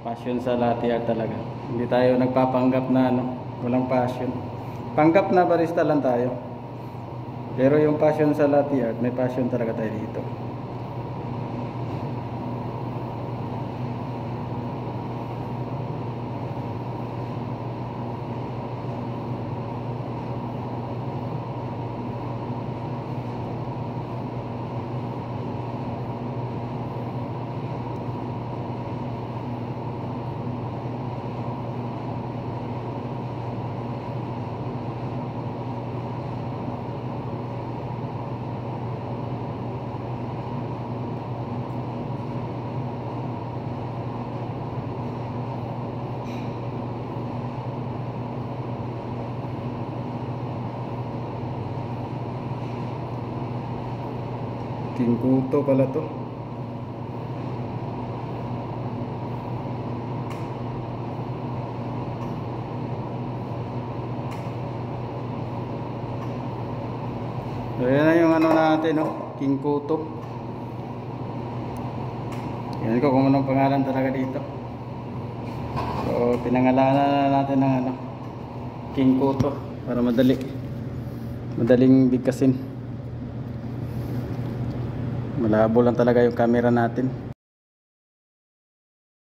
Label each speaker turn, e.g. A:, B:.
A: Passion sa latte art talaga. Hindi tayo nagpapanggap na walang passion. Panggap na barista lang tayo. Pero yung passion sa latte art, may passion talaga tayo dito. King Kuto pala to. So yan na yung natin, King Kuto. Yan ko kung anong pangalan talaga dito. So pinangalanan na natin ng King Kuto para madaling bigkasin. Malabo lang talaga yung camera natin.